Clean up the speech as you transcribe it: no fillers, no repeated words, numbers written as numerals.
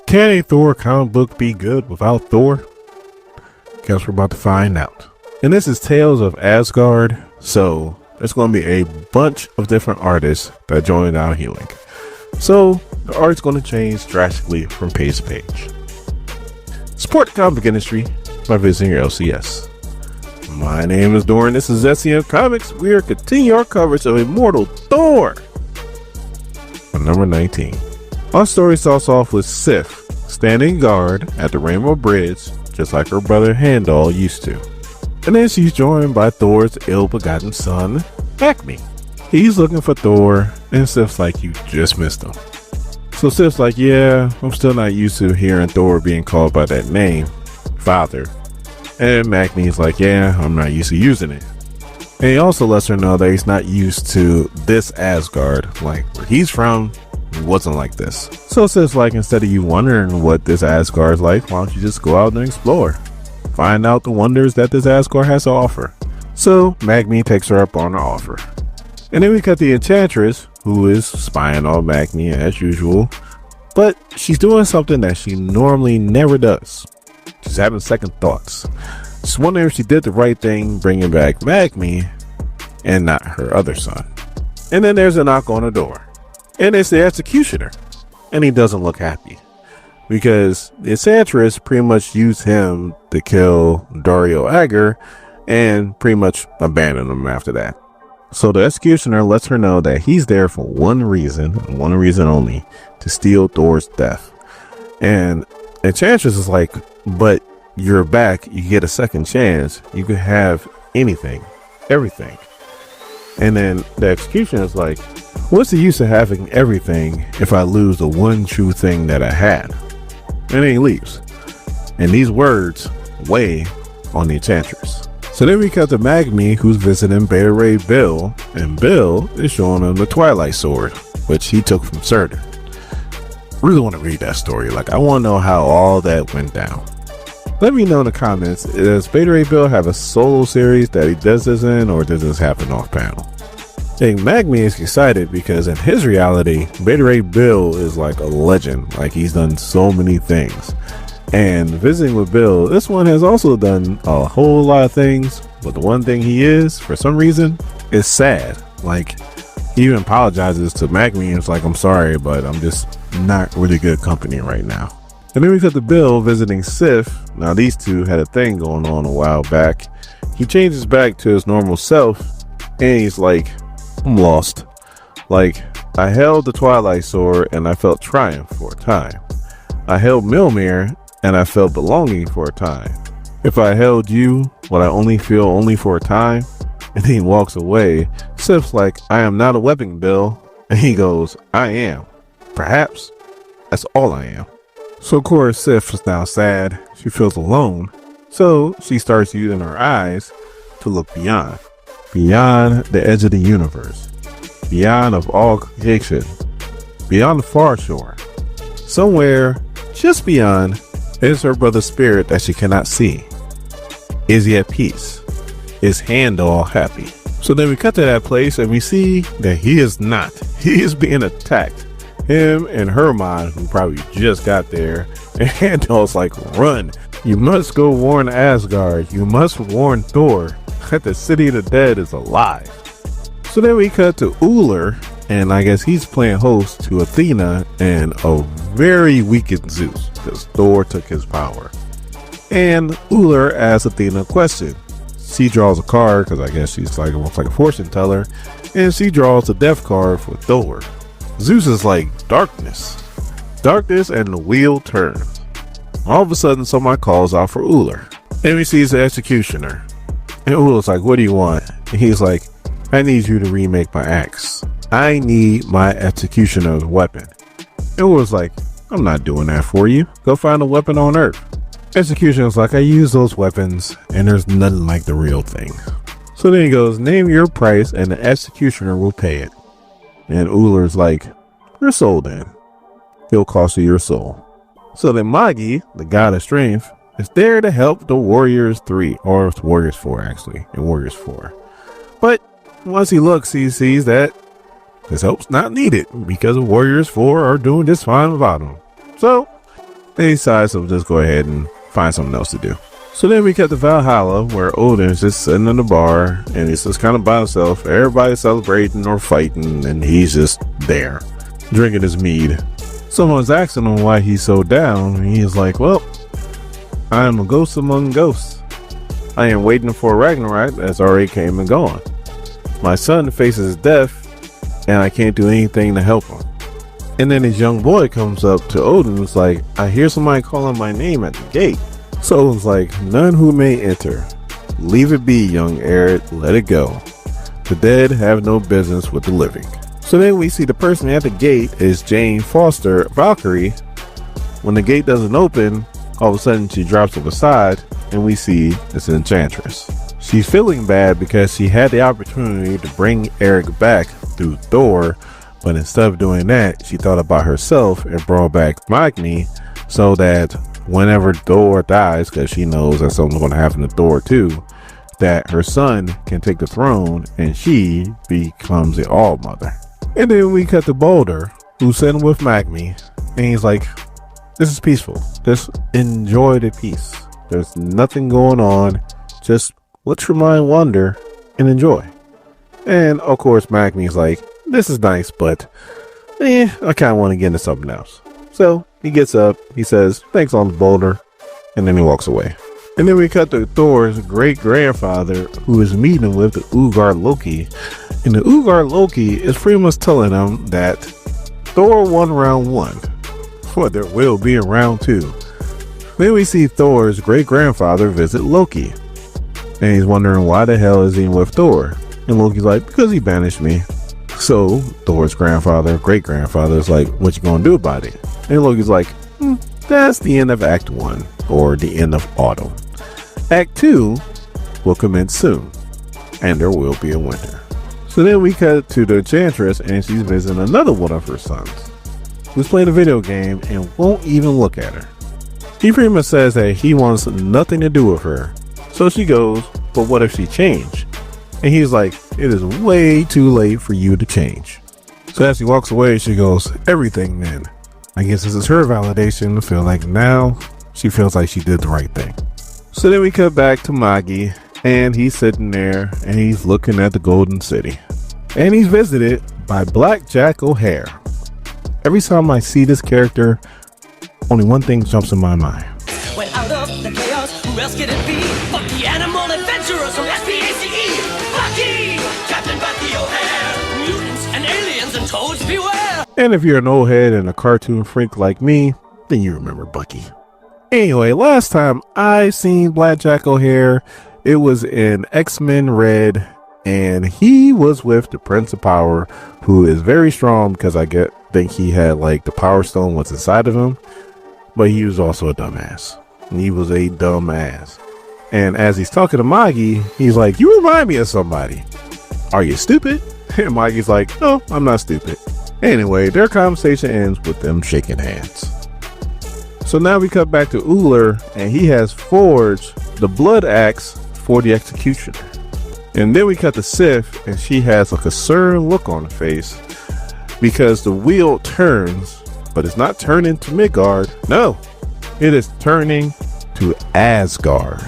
Can a Thor comic book be good without Thor? Guess we're about to find out. And this is Tales of Asgard, so there's going to be a bunch of different artists that joined our Ewing. So the art's going to change drastically from page to page. Support the comic book industry by visiting your LCS. My name is Doran, this is SCM Comics. We are continuing our coverage of Immortal Thor. On number 19. Our story starts off with Sif standing guard at the Rainbow Bridge, just like her brother Heimdall used to. And then she's joined by Thor's ill-begotten son, Acme. He's looking for Thor, and Sif's like, you just missed him. So Sif's like, yeah, I'm still not used to hearing Thor being called by that name, father. And Acme's like, yeah, I'm not used to using it. And he also lets her know that he's not used to this Asgard, like where he's from. It wasn't like this. So Sif's like, instead of you wondering what this Asgard's like, why don't you just go out and explore? Find out the wonders that this Asgard has to offer. So Magme takes her up on her offer. And then we cut the Enchantress, who is spying on Magme as usual. But she's doing something that she normally never does. She's having second thoughts. She's wondering if she did the right thing bringing back Magme and not her other son. And then there's a knock on the door. And it's the Executioner, and he doesn't look happy because the Enchantress pretty much used him to kill Dario Agger and pretty much abandoned him after that. So the Executioner lets her know that he's there for one reason, and one reason only, to steal Thor's death. And Enchantress is like, but you're back, you get a second chance, you could have anything, everything. And then the Executioner is like, what's the use of having everything if I lose the one true thing that I had? And then he leaves. And these words weigh on the Enchantress. So then we cut to Magme, who's visiting Beta Ray Bill, and Bill is showing him the Twilight Sword, which he took from Surtur. Really want to read that story. Like, I want to know how all that went down. Let me know in the comments, does Beta Ray Bill have a solo series that he does this in, or does this happen off panel? Hey, Magme is excited because in his reality, Beta Ray Bill is like a legend. Like, he's done so many things. And visiting with Bill, this one has also done a whole lot of things, but the one thing he is, for some reason, is sad. Like, he even apologizes to Magme and it's like, I'm sorry, but I'm just not really good company right now. And then we cut to Bill visiting Sif. Now, these two had a thing going on a while back. He changes back to his normal self, and he's like, I'm lost. Like, I held the Twilight Sword, and I felt triumph for a time. I held Mjolnir, and I felt belonging for a time. If I held you, would I only feel only for a time? And then he walks away. Sif's like, I am not a weapon, Bill. And he goes, I am. Perhaps. That's all I am. So of course Sif is now sad. She feels alone. So she starts using her eyes to look beyond. Beyond the edge of the universe. Beyond of all creation. Beyond the far shore. Somewhere just beyond is her brother's spirit that she cannot see. Is he at peace? Is Heimdall happy? So then we cut to that place and we see that he is not. He is being attacked. Him and Herman, who probably just got there, and Heimdall's like, run. You must go warn Asgard. You must warn Thor that the city of the dead is alive. So then we cut to Uller, and I guess he's playing host to Athena and a very weakened Zeus because Thor took his power. And Uller asks Athena a question. She draws a card because I guess she's like almost like a fortune teller, and she draws a death card for Thor. Zeus is like, darkness, and the wheel turns. All of a sudden, somebody calls out for Uller, and we see the Executioner. And Uller's like, what do you want? And he's like, I need you to remake my axe. I need my Executioner's weapon. And Uller's like, I'm not doing that for you. Go find a weapon on Earth. Executioner's like, I use those weapons, and there's nothing like the real thing. So then he goes, name your price, and the Executioner will pay it. And Uller's like, your soul then. He'll cost you your soul. So then Magi, the god of strength, is there to help the Warriors 3, or Warriors 4 actually, and Warriors 4. But once he looks, he sees that his help's not needed because the Warriors 4 are doing just fine without him. So They decide to just go ahead and find something else to do. So then we cut to Valhalla, where Odin's just sitting in the bar, and he's just kind of by himself. Everybody's celebrating or fighting, and he's just there, drinking his mead. Someone's asking him why he's so down, and he's like, well, I am a ghost among ghosts. I am waiting for Ragnarok that's already came and gone. My son faces death, and I can't do anything to help him. And then his young boy comes up to Odin and is like, I hear somebody calling my name at the gate. So Odin's like, none who may enter. Leave it be, young Eric, let it go. The dead have no business with the living. So then we see the person at the gate is Jane Foster Valkyrie. When the gate doesn't open, all of a sudden she drops to the side, and we see it's an enchantress. She's feeling bad because she had the opportunity to bring Eric back through Thor, but instead of doing that, she thought about herself and brought back Magni so that whenever Thor dies, because she knows that something's going to happen to Thor too, that her son can take the throne and she becomes the All Mother. And then we cut to Balder, who's sitting with Magni, and he's like, this is peaceful. Just enjoy the peace. There's nothing going on. Just let your mind wander and enjoy. And of course, Magni's like, this is nice, but I kind of want to get into something else. So he gets up, he says, thanks on the boulder, and then he walks away. And then we cut to Thor's great-grandfather, who is meeting with the Utgard Loki. And the Utgard Loki is pretty much telling him that Thor won round 1, but there will be a round 2. Then we see Thor's great-grandfather visit Loki. And he's wondering why the hell is he with Thor? And Loki's like, because he banished me. So Thor's great-grandfather is like, what you gonna do about it? And Loki's like, that's the end of Act 1, or the end of autumn. Act 2 will commence soon, and there will be a winter. So then we cut to the Enchantress, and she's visiting another one of her sons, who's playing a video game and won't even look at her. He pretty much says that he wants nothing to do with her. So she goes, but what if she changed? And he's like, it is way too late for you to change. So as he walks away, she goes, everything then. I guess this is her validation to feel like now she feels like she did the right thing. So then we cut back to Magi, and he's sitting there and he's looking at the Golden City. And he's visited by Blackjack O'Hare. Every time I see this character, only one thing jumps in my mind. When out of the chaos, who else could it be? But the animal adventurers from SPACE! Bucky! Captain Bucky O'Hare! Mutants and aliens and toads beware! And if you're an old head and a cartoon freak like me, then you remember Bucky. Anyway, last time I seen Blackjack O'Hare, it was in X-Men Red, and he was with the Prince of Power, who is very strong because I think he had like the Power Stone was inside of him, but he was also a dumbass. He was a dumbass. And as he's talking to Magi, he's like, you remind me of somebody. Are you stupid? And Magi's like, no, I'm not stupid. Anyway, their conversation ends with them shaking hands. So now we cut back to Uller, and he has forged the blood axe for the executioner. And then we cut to Sif, and she has a concerned look on her face because the wheel turns, but it's not turning to Midgard. No, it is turning to Asgard.